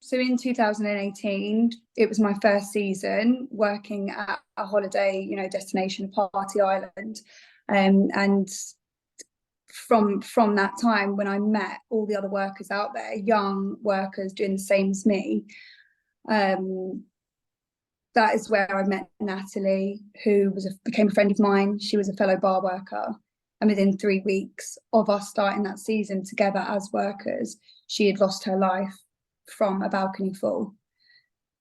So in 2018, it was my first season working at a holiday, destination, party island. And from that time, when I met all the other workers out there, young workers doing the same as me, that is where I met Natalie, who became a friend of mine. She was a fellow bar worker. And within 3 weeks of us starting that season together as workers, she had lost her life from a balcony fall.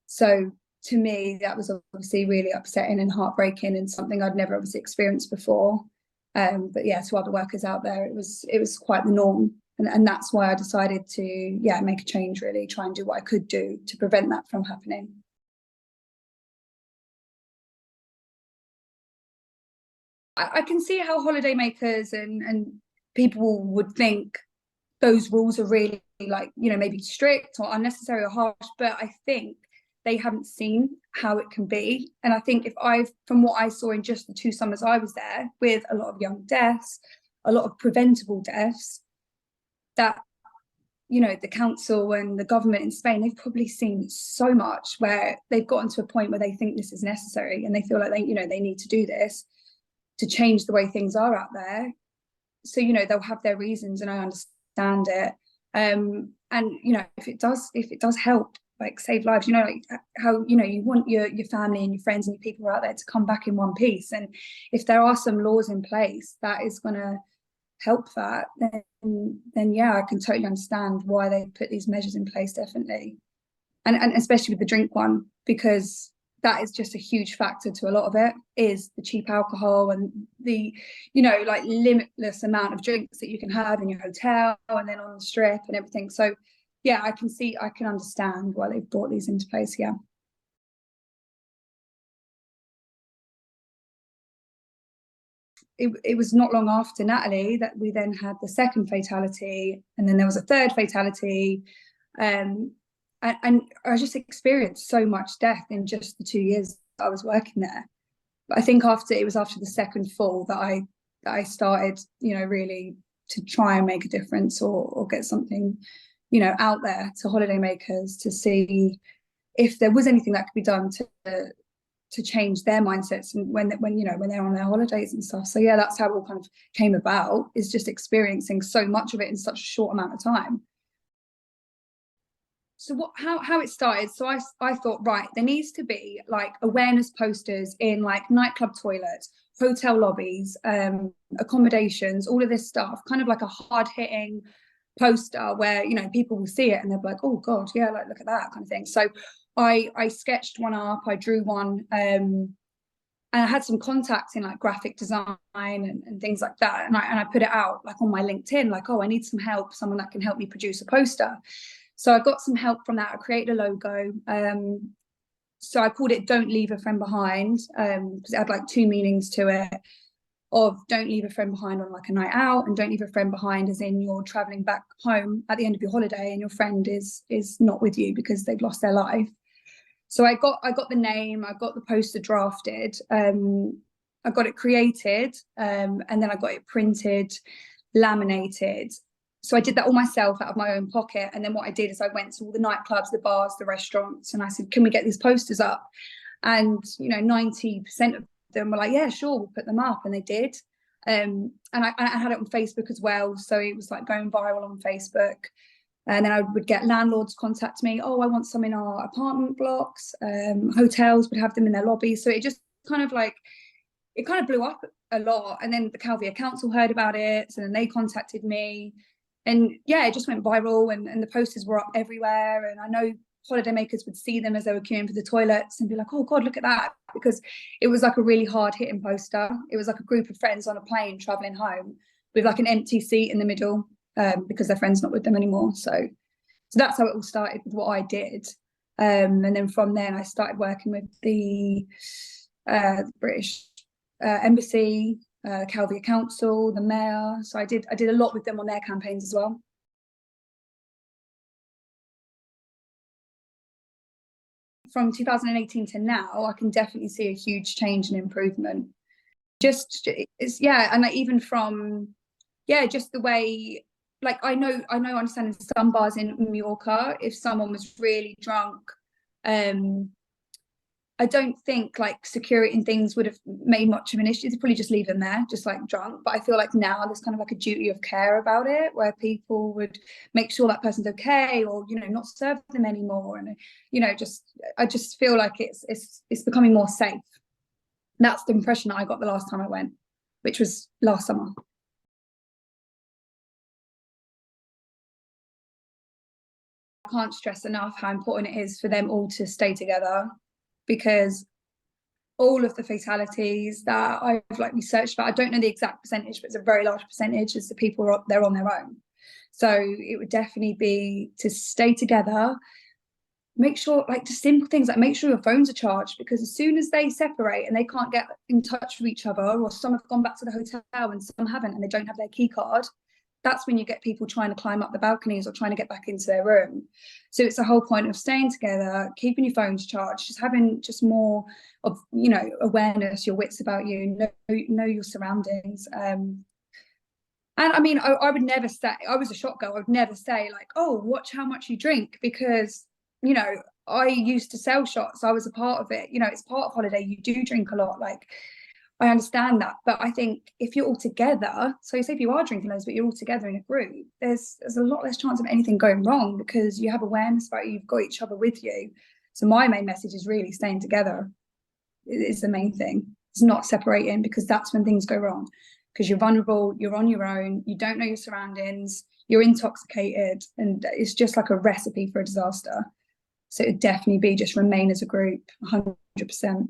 So to me, that was obviously really upsetting and heartbreaking, and something I'd never obviously experienced before. But yeah, to other workers out there, it was quite the norm. And that's why I decided to, make a change, really, try and do what I could do to prevent that from happening. I can see how holidaymakers and people would think those rules are really, maybe strict or unnecessary or harsh, but I think they haven't seen how it can be. And I think from what I saw in just the 2 summers I was there, with a lot of young deaths, a lot of preventable deaths, that, the council and the government in Spain, they've probably seen so much where they've gotten to a point where they think this is necessary, and they feel like they need to do this to change the way things are out there. So, they'll have their reasons, and I understand it. And, if it does help, save lives, how, you want your family and your friends and your people out there to come back in one piece. And if there are some laws in place that is going to help that, then yeah, I can totally understand why they put these measures in place, definitely. And especially with the drink one, because that is just a huge factor to a lot of it, is the cheap alcohol and the, limitless amount of drinks that you can have in your hotel and then on the strip and everything. So yeah, I can understand why they've brought these into place. Yeah. It was not long after Natalie that we then had the second fatality, and then there was a third fatality. And I just experienced so much death in just the 2 years I was working there. But I think after the second fall that I started, really to try and make a difference or get something, out there to holidaymakers, to see if there was anything that could be done to change their mindsets and when they're on their holidays and stuff. So yeah, that's how it all kind of came about, is just experiencing so much of it in such a short amount of time. So how it started, so I thought, right, there needs to be awareness posters in nightclub toilets, hotel lobbies, accommodations, all of this stuff, kind of like a hard-hitting poster where people will see it and they'll be like, oh god, yeah, look at that kind of thing. So I sketched one up, I drew one, and I had some contacts in graphic design and things like that, and I put it out on my LinkedIn, oh, I need some help, someone that can help me produce a poster. So I got some help from that. I created a logo. So I called it "Don't Leave a Friend Behind," because it had 2 meanings to it. Of don't leave a friend behind on a night out, and don't leave a friend behind as in you're traveling back home at the end of your holiday and your friend is not with you because they've lost their life. So I got the name, I got the poster drafted, I got it created, and then I got it printed, laminated. So I did that all myself out of my own pocket. And then what I did is I went to all the nightclubs, the bars, the restaurants, and I said, can we get these posters up? And 90% of them were like, yeah, sure, we'll put them up. And they did. And I had it on Facebook as well, so it was going viral on Facebook. And then I would get landlords contact me, oh, I want some in our apartment blocks. Hotels would have them in their lobbies. So it just kind of blew up a lot. And then the Calvia Council heard about it, so then they contacted me. And yeah, it just went viral, and the posters were up everywhere. And I know holidaymakers would see them as they were queuing for the toilets and be like, oh god, look at that, because it was a really hard hitting poster. It was a group of friends on a plane traveling home with an empty seat in the middle, because their friend's not with them anymore. So that's how it all started with what I did. And then from then I started working with the British Embassy, Calvia Council, the mayor. So I did a lot with them on their campaigns as well. From 2018 to now, I can definitely see a huge change and improvement. Just and even from just the way like I understand in some bars in Mallorca, if someone was really drunk, I don't think like security and things would have made much of an issue. They'd probably just leave them there, just like drunk. But I feel like now there's kind of like a duty of care about it, where people would make sure that person's okay, or not serve them anymore. And I just feel like it's becoming more safe. That's the impression that I got the last time I went, which was last summer. I can't stress enough how important it is for them all to stay together, because all of the fatalities that I've like researched about, I don't know the exact percentage, but it's a very large percentage, is the people they're on their own. So it would definitely be to stay together. Make sure, like, just simple things like make sure your phones are charged, because as soon as they separate and they can't get in touch with each other, or some have gone back to the hotel and some haven't and they don't have their key card, that's when you get people trying to climb up the balconies or trying to get back into their room. So it's the whole point of staying together, keeping your phones charged, just having just more of awareness, your wits about you, know your surroundings. And I mean, I would never say, I was a shot girl, I would never say like, oh, watch how much you drink, because I used to sell shots, I was a part of it. It's part of holiday, you do drink a lot, like I understand that. But I think if you're all together, so say if you are drinking loads but you're all together in a group, there's a lot less chance of anything going wrong, because you have awareness about you've got each other with you. So my main message is really staying together is the main thing. It's not separating, because that's when things go wrong, because you're vulnerable, you're on your own, you don't know your surroundings, you're intoxicated, and it's just like a recipe for a disaster. So it'd definitely be just remain as a group, 100%.